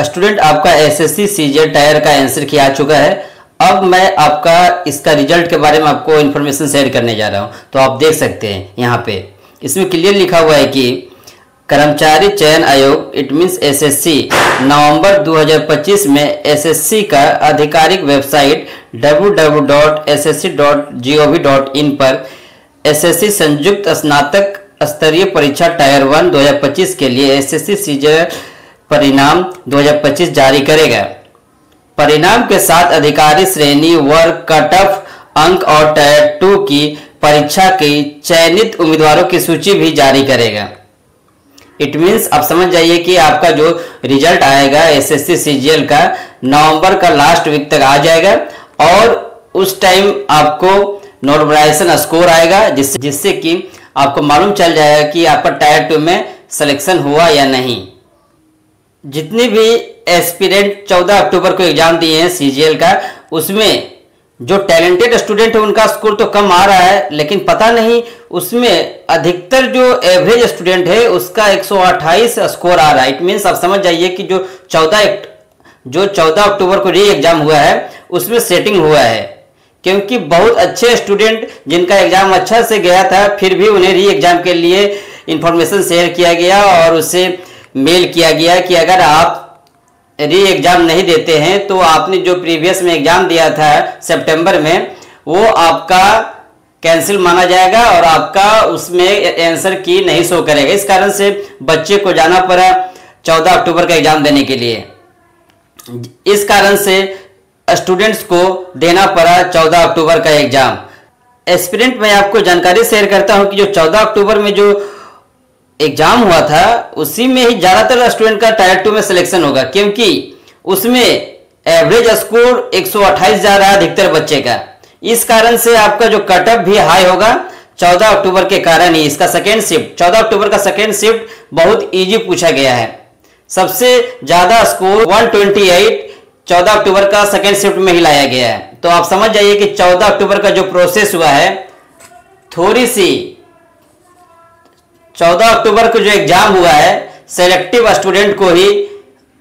Student आपका SSC CGL tyre का answer किया आ चुका है। अब मैं आपका इसका रिजल्ट के बारे में आपको इन्फॉर्मेशन शेयर करने जा रहा हूं। तो आप देख सकते हैं यहाँ पे इसमें क्लियर लिखा हुआ है कि कर्मचारी चयन आयोग इट मीन्स एसएससी नवंबर 2025 में एसएससी का आधिकारिक वेबसाइट www.ssc.gov.in पर एसएससी संयुक्त स्नातक स्तरीय परीक्षा टायर 1 2025 के लिए एसएससी सीजीएल परिणाम 2025 जारी करेगा। परिणाम के साथ अधिकारी श्रेणी वर्ग कट ऑफ अंक और टायर 2 की परीक्षा की चयनित उम्मीदवारों की सूची भी जारी करेगा। इट मीन्स आप समझ जाइए कि आपका जो रिजल्ट आएगा एसएससी सीजीएल का नवंबर का लास्ट वीक तक आ जाएगा और उस टाइम आपको नॉर्मलाइजेशन स्कोर आएगा जिससे कि आपको मालूम चल जाएगा कि आपका टायर 2 में सिलेक्शन हुआ या नहीं। जितने भी एस्पिरेंट 14 अक्टूबर को एग्जाम दिए हैं सीजीएल का, उसमें जो टैलेंटेड स्टूडेंट है उनका स्कोर तो कम आ रहा है, लेकिन पता नहीं उसमें अधिकतर जो एवरेज स्टूडेंट है उसका 128 स्कोर आ रहा है। इट मीन्स आप समझ जाइए कि जो 14 अक्टूबर को री एग्जाम हुआ है उसमें सेटिंग हुआ है, क्योंकि बहुत अच्छे स्टूडेंट जिनका एग्जाम अच्छा से गया था फिर भी उन्हें री एग्जाम के लिए इंफॉर्मेशन शेयर किया गया और उससे मेल किया गया कि अगर आप री एग्जाम नहीं देते हैं तो आपने जो प्रीवियस में एग्जाम दिया था सितंबर में वो आपका कैंसिल माना जाएगा और आपका उसमें आंसर की नहीं शो करेगा। इस कारण से बच्चे को जाना पड़ा 14 अक्टूबर का एग्जाम देने के लिए। इस कारण से स्टूडेंट्स को देना पड़ा 14 अक्टूबर का एग्जाम। एस्पिरेंट मैं आपको जानकारी शेयर करता हूं कि जो 14 अक्टूबर में जो एग्जाम हुआ था उसी में ही ज्यादातर स्टूडेंट का टायर 2 में सिलेक्शन होगा, क्योंकि उसमें एवरेज स्कोर 128 जा रहा है अधिकतर बच्चे का। इस कारण से आपका जो कट ऑफ भी हाई होगा 14 अक्टूबर के कारण ही। इसका सेकेंड शिफ्ट 14 अक्टूबर का सेकेंड शिफ्ट बहुत इजी पूछा गया है। सबसे ज्यादा स्कोर 128 14 अक्टूबर का सेकेंड शिफ्ट में ही लाया गया है। तो आप समझ जाइए कि 14 अक्टूबर का जो प्रोसेस हुआ है थोड़ी सी 14 अक्टूबर को जो एग्जाम हुआ है सेलेक्टिव स्टूडेंट को ही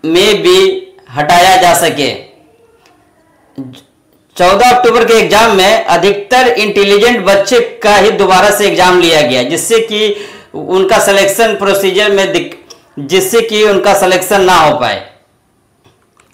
में भी हटाया जा सके। 14 अक्टूबर के एग्जाम में अधिकतर इंटेलिजेंट बच्चे का ही दोबारा से एग्जाम लिया गया जिससे कि उनका सिलेक्शन प्रोसीजर में जिससे कि उनका सिलेक्शन ना हो पाए।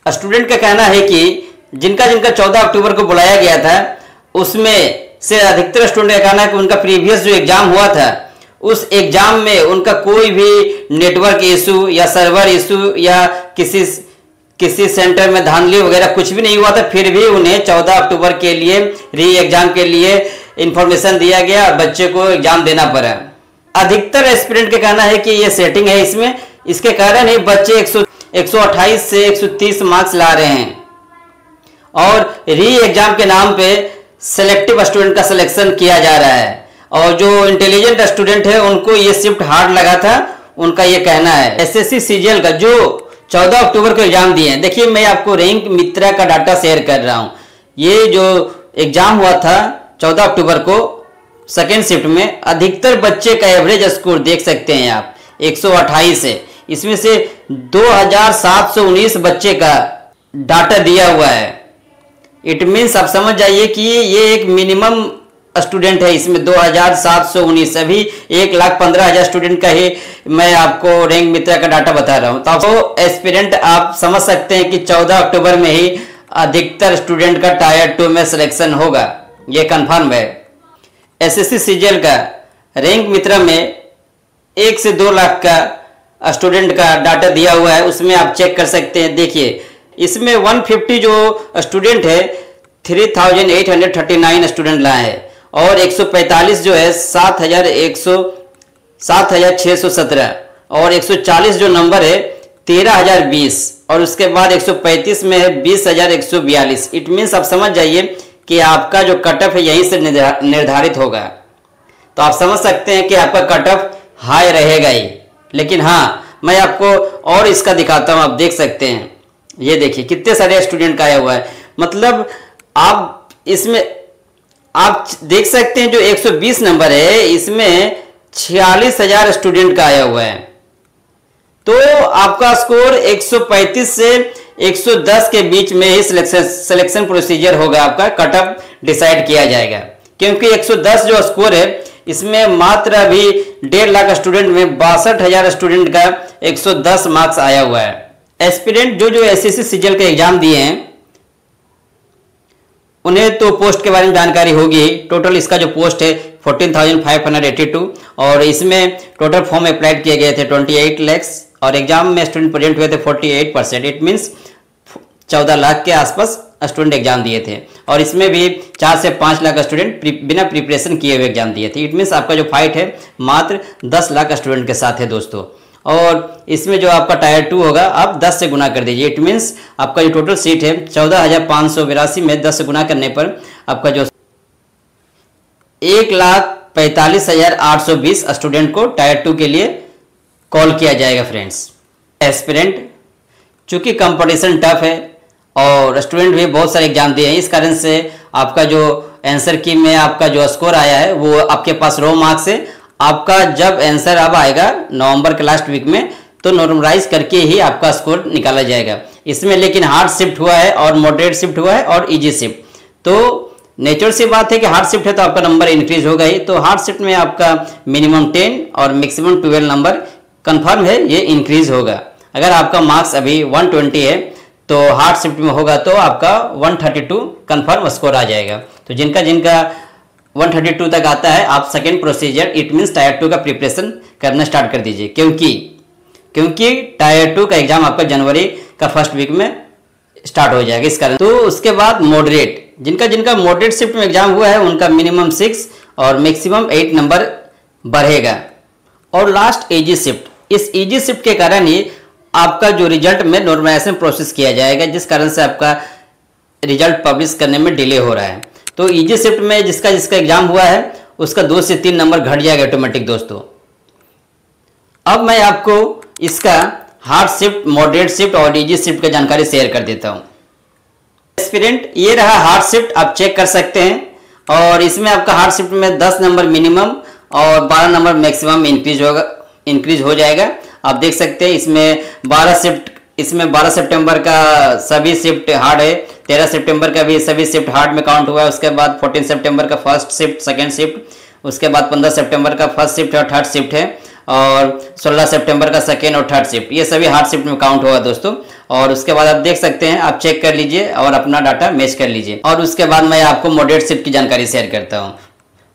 स्टूडेंट का कहना है कि जिनका 14 अक्टूबर को बुलाया गया था उसमें से अधिकतर स्टूडेंट का कहना है कि उनका प्रीवियस जो एग्जाम हुआ था उस एग्जाम में उनका कोई भी नेटवर्क इशू या सर्वर इशू या किसी सेंटर में धांधली वगैरह कुछ भी नहीं हुआ था, फिर भी उन्हें 14 अक्टूबर के लिए री एग्जाम के लिए इंफॉर्मेशन दिया गया और बच्चे को एग्जाम देना पड़ा। अधिकतर एस्पिरेंट का कहना है कि ये सेटिंग है इसमें, इसके कारण ही बच्चे 128 से 130 मार्क्स ला रहे हैं और री एग्जाम के नाम पे सिलेक्टिव स्टूडेंट का सिलेक्शन किया जा रहा है। और जो इंटेलिजेंट स्टूडेंट है उनको ये शिफ्ट हार्ड लगा था, उनका ये कहना है। एसएससी सीजीएल का जो 14 अक्टूबर को एग्जाम दिए हैं, देखिए मैं आपको रैंक मित्रा का डाटा शेयर कर रहा हूं। ये जो एग्जाम हुआ था 14 अक्टूबर को सेकेंड शिफ्ट में अधिकतर बच्चे का एवरेज स्कोर देख सकते हैं आप 128 है। इसमें से 2719 बच्चे का डाटा दिया हुआ है। इट मीन्स आप समझ जाइए कि ये एक मिनिमम स्टूडेंट है। इसमें 2719 अभी 1,15,000 स्टूडेंट का ही मैं आपको रैंक मित्रा का डाटा बता रहा हूं। तो एस्पिरेंट आप समझ सकते हैं कि 14 अक्टूबर में ही अधिकतर स्टूडेंट का टायर 2 में सिलेक्शन होगा, ये कंफर्म है। एसएससी सीजीएल का रैंक मित्रा में 1 से 2 लाख का स्टूडेंट का डाटा दिया हुआ है, उसमें आप चेक कर सकते हैं। देखिए इसमें 150 जो स्टूडेंट है 3839 स्टूडेंट लाए हैं और 145 जो है 7617 और 140 जो नंबर है 13020 और उसके बाद 135 में है 20142। इट मीन्स आप समझ जाइए कि आपका जो कट ऑफ है यहीं से निर्धारित होगा। तो आप समझ सकते हैं कि आपका कट ऑफ हाई रहेगा ही। लेकिन हाँ मैं आपको और इसका दिखाता हूं, आप देख सकते हैं। ये देखिए कितने सारे स्टूडेंट का आया हुआ है, मतलब आप इसमें आप देख सकते हैं जो 120 नंबर है इसमें 46,000 स्टूडेंट का आया हुआ है। तो आपका स्कोर 135 से 110 के बीच में ही सिलेक्शन प्रोसीजर होगा, आपका कट ऑफ डिसाइड किया जाएगा। क्योंकि 110 जो स्कोर है इसमें मात्र अभी 1.5 लाख स्टूडेंट में 62,000 स्टूडेंट का 110 मार्क्स आया हुआ है। एस्पिरेंट जो एसएससी सीजीएल के एग्जाम दिए हैं उन्हें तो पोस्ट के बारे में जानकारी होगी। टोटल इसका जो पोस्ट है 14,582 और इसमें टोटल फॉर्म अप्लाइड किए गए थे 28 लाख और एग्जाम में स्टूडेंट प्रेजेंट हुए थे 48%। इट मीन्स 14 लाख के आसपास स्टूडेंट एग्जाम दिए थे और इसमें भी 4 से 5 लाख स्टूडेंट बिना प्रिपरेशन किए हुए एग्जाम दिए थे। इट मीन्स आपका जो फाइट है मात्र 10 लाख स्टूडेंट के साथ है दोस्तों। और इसमें जो आपका टायर 2 होगा आप 10 से गुना कर दीजिए। इट मीन्स आपका जो टोटल सीट है 14,582 में 10 से गुना करने पर आपका जो 1,45,820 स्टूडेंट को टायर 2 के लिए कॉल किया जाएगा फ्रेंड्स। एस्पिरेंट चूंकि कंपटीशन टफ है और स्टूडेंट भी बहुत सारे एग्जाम दिए हैं, इस कारण से आपका जो आंसर की में आपका जो स्कोर आया है वो आपके पास रो मार्क्स है। आपका जब आंसर अब आएगा नवंबर के लास्ट वीक में तो नॉर्मलाइज करके ही आपका स्कोर निकाला जाएगा। इसमें लेकिन हार्ड शिफ्ट हुआ है और मॉडरेट शिफ्ट हुआ है और इजी शिफ्ट। तो नेचुरल सी बात है कि हार्ड शिफ्ट है तो आपका नंबर इंक्रीज होगा ही। तो हार्ड शिफ्ट में आपका मिनिमम 10 और मैक्सिमम 12 नंबर कंफर्म है ये इंक्रीज होगा। अगर आपका मार्क्स अभी 120 है तो हार्ड शिफ्ट में होगा तो आपका 132 कंफर्म स्कोर आ जाएगा। तो जिनका 132 तक आता है आप second procedure it means tyre 2 का प्रिपरेशन करना स्टार्ट कर दीजिए। क्योंकि टायर 2 का एग्जाम आपका जनवरी का फर्स्ट वीक में स्टार्ट हो जाएगा इस कारण। तो उसके बाद मॉडरेट, जिनका मॉडरेट शिफ्ट में एग्जाम हुआ है उनका मिनिमम 6 और मैक्सिमम 8 नंबर बढ़ेगा। और लास्ट इजी शिफ्ट, इस इजी शिफ्ट के कारण ही आपका जो रिजल्ट में नॉर्मलाइजेशन प्रोसेस किया जाएगा जिस कारण से आपका रिजल्ट पब्लिश करने में डिले हो रहा है। तो इजी शिफ्ट में जिसका एग्जाम हुआ है उसका 2 से 3 नंबर घट जाएगा ऑटोमेटिक दोस्तों। अब मैं आपको इसका हार्ड शिफ्ट, मॉडरेट शिफ्ट और इजी शिफ्ट की जानकारी शेयर कर देता हूं। एस्पिरेंट ये रहा हार्ड शिफ्ट, आप चेक कर सकते हैं और इसमें आपका हार्ड शिफ्ट में 10 नंबर मिनिमम और 12 नंबर मैक्सिमम इंक्रीज हो जाएगा। आप देख सकते हैं इसमें 12 सितंबर का सभी शिफ्ट हार्ड है, 13 सितंबर का भी सभी शिफ्ट हार्ड में काउंट हुआ है। उसके बाद 14 सितंबर का फर्स्ट शिफ्ट, सेकंड शिफ्ट, उसके बाद 15 सितंबर का फर्स्ट शिफ्ट और थर्ड शिफ्ट है और 16 सितंबर का सेकेंड और थर्ड शिफ्ट, ये सभी हार्ड शिफ्ट में काउंट होगा दोस्तों। और उसके बाद आप देख सकते हैं, आप चेक कर लीजिए और अपना डाटा मैच कर लीजिए। और उसके बाद मैं आपको मॉडरेट शिफ्ट की जानकारी शेयर करता हूँ।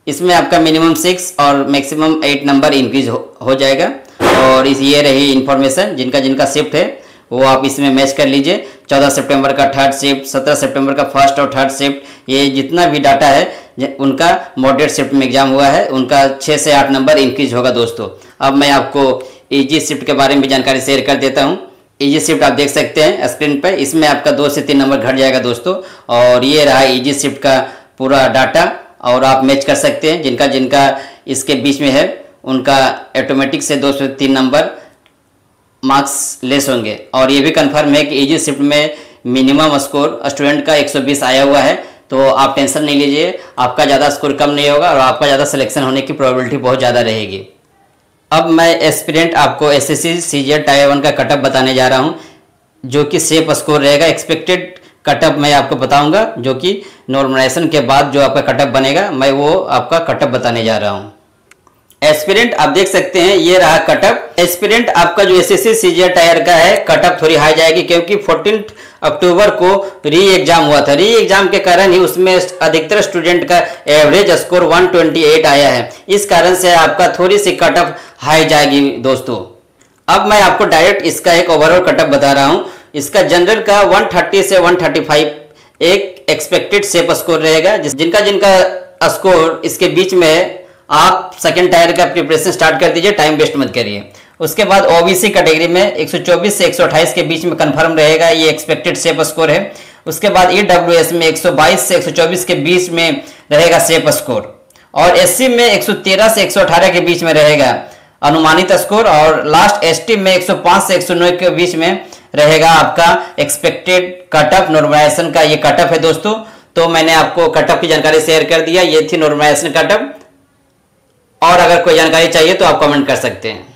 इसमें आपका मिनिमम 6 और मैक्सिमम 8 नंबर इंक्रीज हो जाएगा। और ये रही इन्फॉर्मेशन, जिनका शिफ्ट है वो आप इसमें मैच कर लीजिए। 14 सितंबर का थर्ड शिफ्ट, 17 सितंबर का फर्स्ट और थर्ड शिफ्ट, ये जितना भी डाटा है उनका मॉडरेट शिफ्ट में एग्जाम हुआ है उनका 6 से 8 नंबर इंक्रीज होगा दोस्तों। अब मैं आपको इजी शिफ्ट के बारे में भी जानकारी शेयर कर देता हूँ। इजी शिफ्ट आप देख सकते हैं स्क्रीन पर, इसमें आपका 2 से 3 नंबर घट जाएगा दोस्तों। और ये रहा इजी शिफ्ट का पूरा डाटा और आप मैच कर सकते हैं। जिनका इसके बीच में है उनका ऑटोमेटिक से 2 से 3 नंबर मार्क्स लेस होंगे। और ये भी कंफर्म है कि इजी शिफ्ट में मिनिमम स्कोर स्टूडेंट का 120 आया हुआ है। तो आप टेंशन नहीं लीजिए, आपका ज़्यादा स्कोर कम नहीं होगा और आपका ज़्यादा सिलेक्शन होने की प्रोबेबिलिटी बहुत ज़्यादा रहेगी। अब मैं एस्पिरेंट आपको एसएससी सीजीएल टायर 1 का कटअप बताने जा रहा हूँ जो कि सेफ स्कोर रहेगा। एक्सपेक्टेड कटअप मैं आपको बताऊंगा जो कि नॉर्मलाइजेशन के बाद जो आपका कटअप बनेगा मैं वो आपका कटअप बताने जा रहा हूँ। एस्पिरेंट आप देख सकते हैं ये रहा कटअप। एस्पिरेंट आपका जो एसएससी सीजीएल टायर का है कटअप थोड़ी हाई जाएगी क्योंकि 14 अक्टूबर को री एग्जाम हुआ था। री एग्जाम के कारण ही उसमें अधिकतर स्टूडेंट का एवरेज स्कोर 128 आया है। इस कारण से आपका थोड़ी सी कटअप हाई जाएगी दोस्तों। अब मैं आपको डायरेक्ट इसका एक ओवरऑल कटअप बता रहा हूँ। इसका जनरल का 130 से 135 एक एक्सपेक्टेड सेफ स्कोर रहेगा। जिनका स्कोर इसके बीच में आप सेकेंड टायर का प्रिपरेशन स्टार्ट कर दीजिए, टाइम वेस्ट मत करिए। उसके बाद ओबीसी कैटेगरी में 124 से 128 के बीच में कंफर्म रहेगा, ये एक्सपेक्टेड सेफ स्कोर है। उसके बाद ईडब्ल्यूएस में 122 से 124 के बीच में रहेगा सेफ स्कोर और एससी में 113 से 118 के बीच में रहेगा अनुमानित स्कोर और लास्ट एसटी में 105 से 109 के बीच में रहेगा आपका एक्सपेक्टेड कटअप। नॉर्मलाइजेशन का ये कटअप है दोस्तों। तो मैंने आपको कटअप की जानकारी शेयर कर दिया, ये थी नॉर्मलाइजेशन कटअप। और अगर कोई जानकारी चाहिए तो आप कमेंट कर सकते हैं।